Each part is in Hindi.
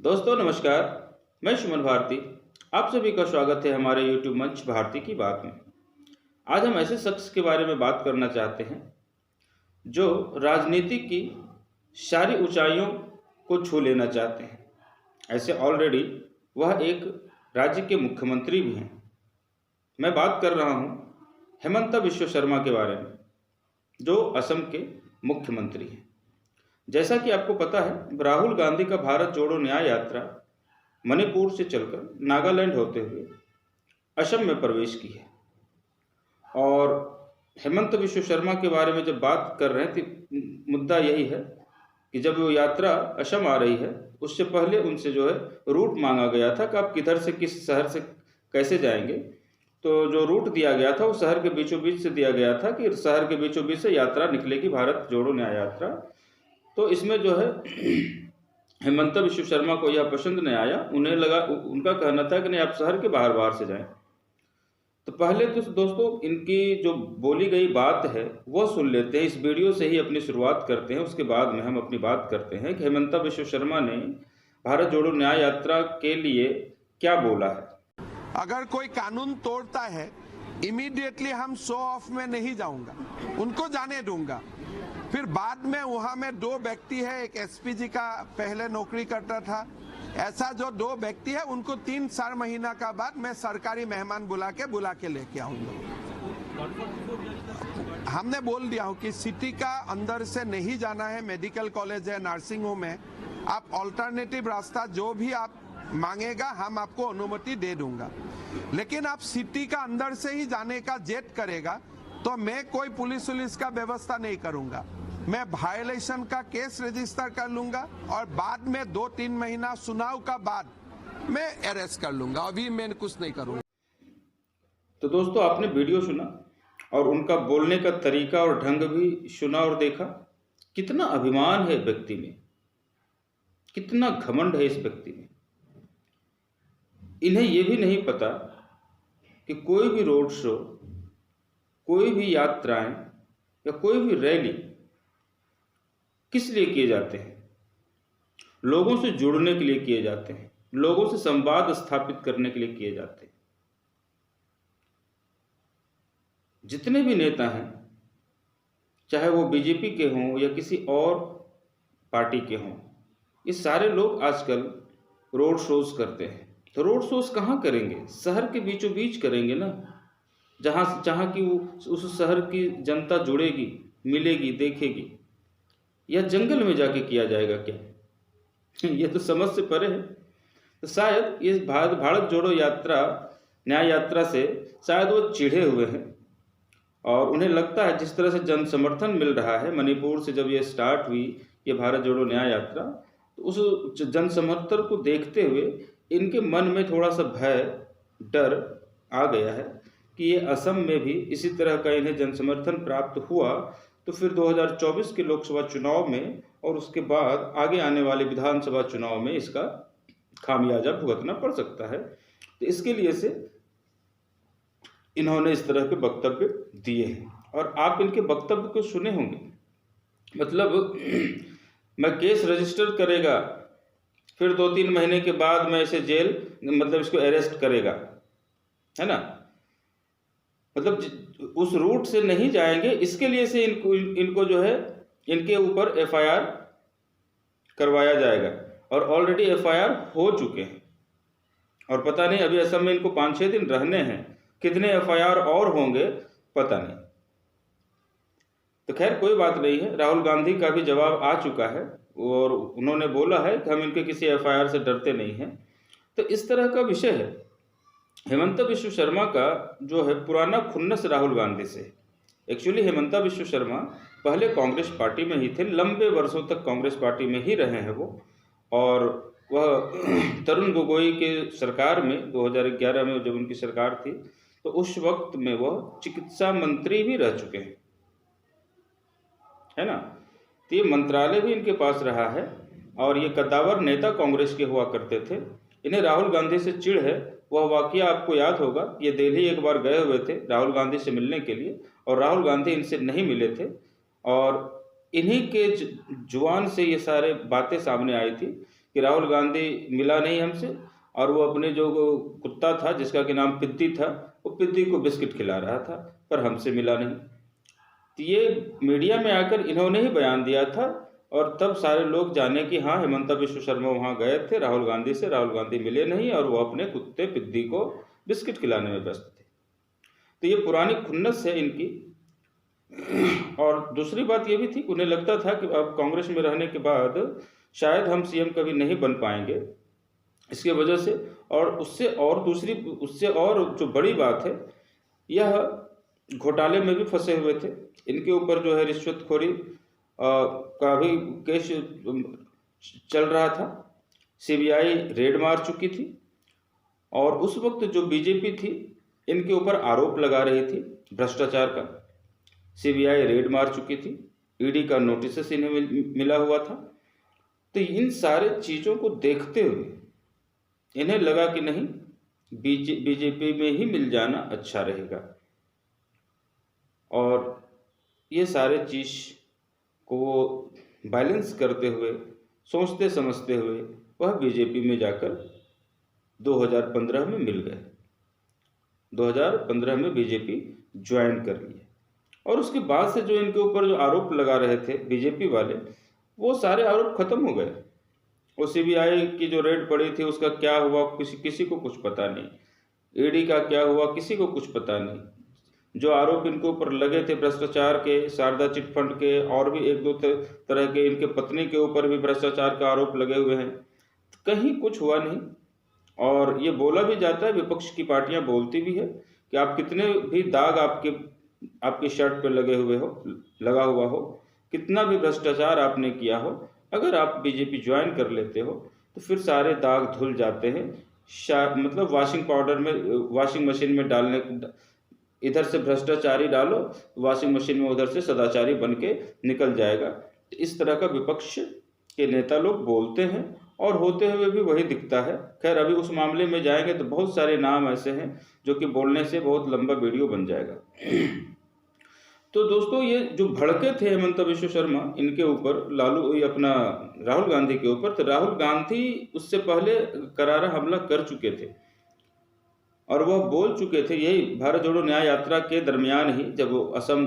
दोस्तों नमस्कार। मैं सुमन भारती। आप सभी का स्वागत है हमारे YouTube मंच भारती की बात में। आज हम ऐसे शख्स के बारे में बात करना चाहते हैं जो राजनीति की सारी ऊंचाइयों को छू लेना चाहते हैं। ऐसे ऑलरेडी वह एक राज्य के मुख्यमंत्री भी हैं। मैं बात कर रहा हूं हेमंत बिश्व शर्मा के बारे में, जो असम के मुख्यमंत्री हैं। जैसा कि आपको पता है, राहुल गांधी का भारत जोड़ो न्याय यात्रा मणिपुर से चलकर नागालैंड होते हुए असम में प्रवेश की है। और हेमंत बिश्व शर्मा के बारे में जब बात कर रहे हैं तो मुद्दा यही है कि जब वो यात्रा असम आ रही है, उससे पहले उनसे जो है रूट मांगा गया था कि आप किधर से किस शहर से कैसे जाएंगे। तो जो रूट दिया गया था वो शहर के बीचों बीच से दिया गया था कि शहर के बीचों बीच से यात्रा निकलेगी, भारत जोड़ो न्याय यात्रा। तो इसमें जो है हेमंत बिश्व शर्मा को यह पसंद नहीं आया। उन्हें लगा, उनका कहना था कि नहीं, आप शहर के बाहर बाहर से जाएं। तो पहले तो दोस्तों इनकी जो बोली गई बात है वह सुन लेते हैं। इस वीडियो से ही अपनी शुरुआत करते हैं, उसके बाद में हम अपनी बात करते हैं कि हेमंत बिश्व शर्मा ने भारत जोड़ो न्याय यात्रा के लिए क्या बोला है। अगर कोई कानून तोड़ता है, इमीडिएटली हम शो ऑफ में नहीं जाऊंगा, उनको जाने दूंगा। फिर बाद में वहां में दो व्यक्ति है, एक एसपीजी का पहले नौकरी करता था, ऐसा जो दो व्यक्ति है उनको 3-4 महीना का बाद मैं सरकारी मेहमान बुला के लेके आऊंगा। हमने बोल दिया हूं कि सिटी का अंदर से नहीं जाना है, मेडिकल कॉलेज है, नर्सिंग होम है, आप ऑल्टरनेटिव रास्ता जो भी आप मांगेगा हम आपको अनुमति दे दूंगा। लेकिन आप सिटी का अंदर से ही जाने का जेट करेगा तो मैं कोई पुलिस का व्यवस्था नहीं करूंगा। मैं वायलेशन का केस रजिस्टर कर लूंगा और बाद में 2-3 महीना सुनाव का बाद मैं अरेस्ट कर लूंगा। अभी मैं कुछ नहीं करूंगा। तो दोस्तों आपने वीडियो सुना और उनका बोलने का तरीका और ढंग भी सुना और देखा। कितना अभिमान है व्यक्ति में, कितना घमंड है इस व्यक्ति में। इन्हें यह भी नहीं पता कि कोई भी रोड शो, कोई भी यात्राएं या कोई भी रैली किस लिए किए जाते हैं। लोगों से जुड़ने के लिए किए जाते हैं, लोगों से संवाद स्थापित करने के लिए किए जाते हैं। जितने भी नेता हैं, चाहे वो बीजेपी के हों या किसी और पार्टी के हों, ये सारे लोग आजकल रोड शोज करते हैं। तो रोड शोज कहाँ करेंगे? शहर के बीचों बीच करेंगे ना, जहाँ की उस शहर की जनता जुड़ेगी, मिलेगी, देखेगी। या जंगल में जाके किया जाएगा क्या? ये तो समझ से परे है। तो शायद ये भारत जोड़ो यात्रा, न्याय यात्रा से शायद वो चिढ़े हुए हैं और उन्हें लगता है जिस तरह से जन समर्थन मिल रहा है मणिपुर से जब ये स्टार्ट हुई ये भारत जोड़ो न्याय यात्रा, तो उस जन समर्थन को देखते हुए इनके मन में थोड़ा सा भय, डर आ गया है कि ये असम में भी इसी तरह का इन्हें जन समर्थन प्राप्त हुआ तो फिर 2024 के लोकसभा चुनाव में और उसके बाद आगे आने वाले विधानसभा चुनाव में इसका खामियाजा भुगतना पड़ सकता है। तो इसके लिए से इन्होंने इस तरह के वक्तव्य दिए हैं और आप इनके वक्तव्य को सुने होंगे। मतलब मैं केस रजिस्टर करेगा, फिर 2-3 महीने के बाद मैं इसे जेल, मतलब इसको अरेस्ट करेगा, है ना। मतलब उस रूट से नहीं जाएंगे, इसके लिए से इनको जो है इनके ऊपर एफआईआर करवाया जाएगा और ऑलरेडी एफआईआर हो चुके हैं और पता नहीं अभी असम में इनको 5-6 दिन रहने हैं, कितने एफआईआर और होंगे पता नहीं। तो खैर कोई बात नहीं है, राहुल गांधी का भी जवाब आ चुका है और उन्होंने बोला है कि हम इनके किसी एफआईआर से डरते नहीं हैं। तो इस तरह का विषय है। हेमंत बिश्व शर्मा का जो है पुराना खुन्नस राहुल गांधी से। एक्चुअली हेमंत बिश्व शर्मा पहले कांग्रेस पार्टी में ही थे, लंबे वर्षों तक कांग्रेस पार्टी में ही रहे हैं वो। और वह तरुण गोगोई के सरकार में 2011 में जब उनकी सरकार थी तो उस वक्त में वह चिकित्सा मंत्री भी रह चुके हैं, है ना। तो ये मंत्रालय भी इनके पास रहा है और ये कद्दावर नेता कांग्रेस के हुआ करते थे। इन्हें राहुल गांधी से चिढ़ है। वह वाकया आपको याद होगा, ये दिल्ली एक बार गए हुए थे राहुल गांधी से मिलने के लिए और राहुल गांधी इनसे नहीं मिले थे और इन्हीं के जुबान से ये सारे बातें सामने आई थी कि राहुल गांधी मिला नहीं हमसे, और वो अपने जो कुत्ता था जिसका कि नाम पिद्दी था, वो पिद्दी को बिस्किट खिला रहा था, पर हमसे मिला नहीं। तो ये मीडिया में आकर इन्होंने ही बयान दिया था, और तब सारे लोग जाने कि हाँ, हिमंता विश्व शर्मा वहाँ गए थे राहुल गांधी से, राहुल गांधी मिले नहीं, और वो अपने कुत्ते पिद्दी को बिस्किट खिलाने में व्यस्त थे। तो ये पुरानी खुन्नस है इनकी। और दूसरी बात ये भी थी, उन्हें लगता था कि अब कांग्रेस में रहने के बाद शायद हम सीएम कभी नहीं बन पाएंगे, इसके वजह से। और उससे और जो बड़ी बात है, यह घोटाले में भी फंसे हुए थे। इनके ऊपर जो है रिश्वतखोरी का भी केस चल रहा था। सीबीआई रेड मार चुकी थी, और उस वक्त जो बीजेपी थी इनके ऊपर आरोप लगा रही थी भ्रष्टाचार का। सीबीआई रेड मार चुकी थी, ईडी का नोटिस इन्हें मिला हुआ था। तो इन सारे चीज़ों को देखते हुए इन्हें लगा कि नहीं, बीजेपी में ही मिल जाना अच्छा रहेगा, और ये सारे चीज़ को बैलेंस करते हुए, सोचते समझते हुए वह बीजेपी में जाकर 2015 में मिल गए। 2015 में बीजेपी ज्वाइन कर ली। और उसके बाद से जो इनके ऊपर जो आरोप लगा रहे थे बीजेपी वाले, वो सारे आरोप खत्म हो गए। वो सीबीआई की जो रेड पड़ी थी उसका क्या हुआ, किसी को कुछ पता नहीं। ईडी का क्या हुआ, किसी को कुछ पता नहीं। जो आरोप इनके ऊपर लगे थे भ्रष्टाचार के, शारदा चिट फंड के, और भी एक दो तरह के, इनके पत्नी के ऊपर भी भ्रष्टाचार का आरोप लगे हुए हैं, कहीं कुछ हुआ नहीं। और ये बोला भी जाता है, विपक्ष की पार्टियां बोलती भी है कि आप कितने भी दाग आपकी शर्ट पे लगा हुआ हो, कितना भी भ्रष्टाचार आपने किया हो, अगर आप बीजेपी ज्वाइन कर लेते हो तो फिर सारे दाग धुल जाते हैं। मतलब वॉशिंग मशीन में डालने, इधर से भ्रष्टाचारी डालो, वॉशिंग मशीन में उधर से सदाचारी बन के निकल जाएगा। इस तरह का विपक्ष के नेता लोग बोलते हैं, और होते हुए भी वही दिखता है। खैर, अभी उस मामले में जाएंगे तो बहुत सारे नाम ऐसे हैं जो कि बोलने से बहुत लंबा वीडियो बन जाएगा। तो दोस्तों, ये जो भड़के थे हिमंता विश्व शर्मा इनके ऊपर, राहुल गांधी के ऊपर, तो राहुल गांधी उससे पहले करारा हमला कर चुके थे, और वह बोल चुके थे, यही भारत जोड़ो न्याय यात्रा के दरमियान ही जब वो असम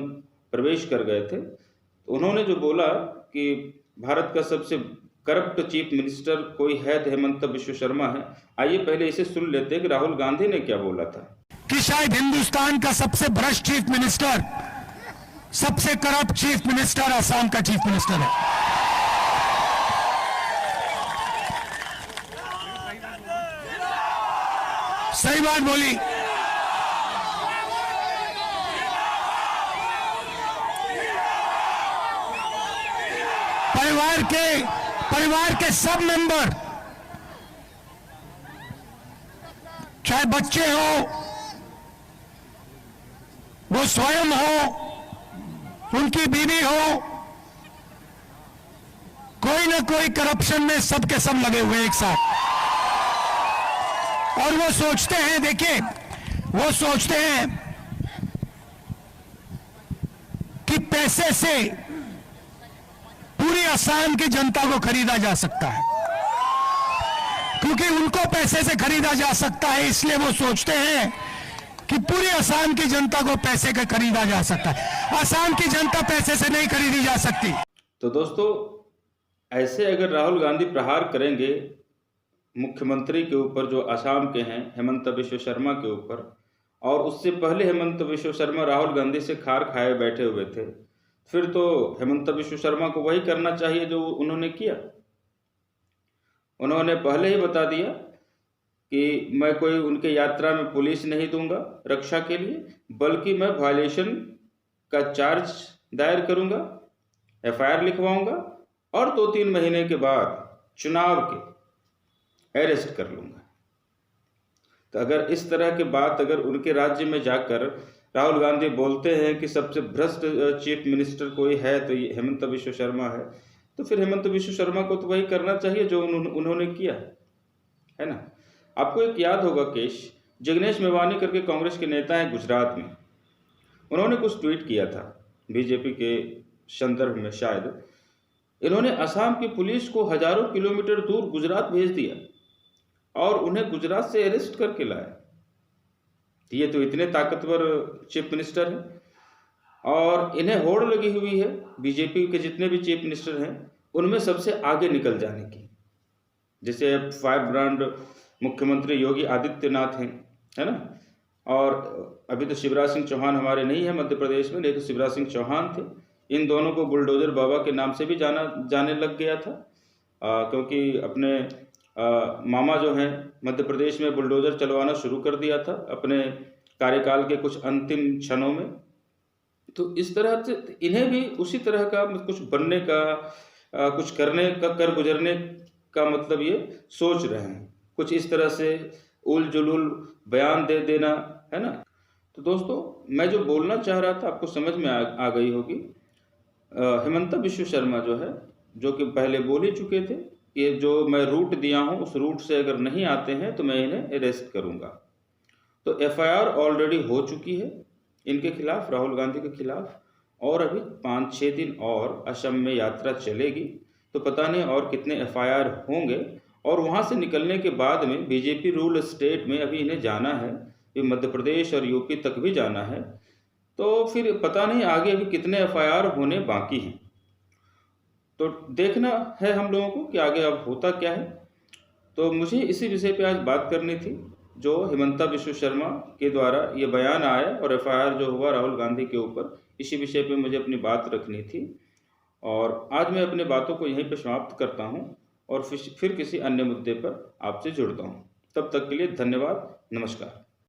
प्रवेश कर गए थे, तो उन्होंने जो बोला कि भारत का सबसे करप्ट चीफ मिनिस्टर कोई है तो हेमंत विश्व शर्मा है। आइए पहले इसे सुन लेते हैं कि राहुल गांधी ने क्या बोला था। कि शायद हिंदुस्तान का सबसे भ्रष्ट चीफ मिनिस्टर, सबसे करप्ट चीफ मिनिस्टर असम का चीफ मिनिस्टर है। सही बात बोली। परिवार के सब मेंबर, चाहे बच्चे हो, वो स्वयं हो, उनकी बीवी हो, कोई ना कोई करप्शन में सबके सब लगे हुए एक साथ। और वो सोचते हैं, देखिए, वो सोचते हैं कि पैसे से पूरी असम की जनता को खरीदा जा सकता है, क्योंकि उनको पैसे से खरीदा जा सकता है, इसलिए वो सोचते हैं कि पूरी असम की जनता को पैसे का खरीदा जा सकता है। असम की जनता पैसे से नहीं खरीदी जा सकती। तो दोस्तों, ऐसे अगर राहुल गांधी प्रहार करेंगे मुख्यमंत्री के ऊपर जो असम के हैं, हेमंत विश्व शर्मा के ऊपर, और उससे पहले हेमंत विश्व शर्मा राहुल गांधी से खार खाए बैठे हुए थे, फिर तो हेमंत विश्व शर्मा को वही करना चाहिए जो उन्होंने किया। उन्होंने पहले ही बता दिया कि मैं कोई उनके यात्रा में पुलिस नहीं दूंगा रक्षा के लिए, बल्कि मैं वायलेशन का चार्ज दायर करूंगा, एफआईआर लिखवाऊंगा, और 2-3 महीने के बाद चुनाव के अरेस्ट कर लूंगा। तो अगर इस तरह की बात अगर उनके राज्य में जाकर राहुल गांधी बोलते हैं कि सबसे भ्रष्ट चीफ मिनिस्टर कोई है तो ये हेमंत विश्व शर्मा है, तो फिर हेमंत विश्व शर्मा को तो वही करना चाहिए जो उन्होंने किया है ना। आपको एक याद होगा केस, जिग्नेश मेवानी करके कांग्रेस के नेता हैं गुजरात में, उन्होंने कुछ ट्वीट किया था बीजेपी के संदर्भ में शायद, इन्होंने असम की पुलिस को हजारों किलोमीटर दूर गुजरात भेज दिया और उन्हें गुजरात से अरेस्ट करके लाया। ये तो इतने ताकतवर चीफ मिनिस्टर हैं और इन्हें होड़ लगी हुई है बीजेपी के जितने भी चीफ मिनिस्टर हैं उनमें सबसे आगे निकल जाने की। जैसे 5 ब्रांड मुख्यमंत्री योगी आदित्यनाथ हैं, है ना, और अभी तो शिवराज सिंह चौहान हमारे नहीं है मध्य प्रदेश में, नहीं तो शिवराज सिंह चौहान थे। इन दोनों को बुलडोजर बाबा के नाम से भी जाने लग गया था, क्योंकि अपने मामा जो हैं मध्य प्रदेश में बुलडोजर चलवाना शुरू कर दिया था अपने कार्यकाल के कुछ अंतिम क्षणों में। तो इस तरह से इन्हें भी उसी तरह का कुछ बनने का, कुछ करने का, कर गुजरने का मतलब ये सोच रहे हैं, कुछ इस तरह से उल जुलूल बयान दे देना, है ना। तो दोस्तों, मैं जो बोलना चाह रहा था आपको समझ में आ गई होगी। हिमंता बिश्व शर्मा जो है, जो कि पहले बोल ही चुके थे, ये जो मैं रूट दिया हूँ उस रूट से अगर नहीं आते हैं तो मैं इन्हें अरेस्ट करूँगा। तो FIR ऑलरेडी हो चुकी है इनके खिलाफ, राहुल गांधी के खिलाफ, और अभी 5-6 दिन और असम में यात्रा चलेगी। तो पता नहीं और कितने FIR होंगे, और वहाँ से निकलने के बाद में बीजेपी रूल स्टेट में अभी इन्हें जाना है, ये मध्य प्रदेश और यूपी तक भी जाना है। तो फिर पता नहीं आगे अभी कितने FIR होने बाकी हैं। तो देखना है हम लोगों को कि आगे अब होता क्या है। तो मुझे इसी विषय पे आज बात करनी थी, जो हिमंता बिश्व शर्मा के द्वारा ये बयान आया और FIR जो हुआ राहुल गांधी के ऊपर, इसी विषय पे मुझे अपनी बात रखनी थी। और आज मैं अपने बातों को यहीं पे समाप्त करता हूँ और फिर किसी अन्य मुद्दे पर आपसे जुड़ता हूँ। तब तक के लिए धन्यवाद, नमस्कार।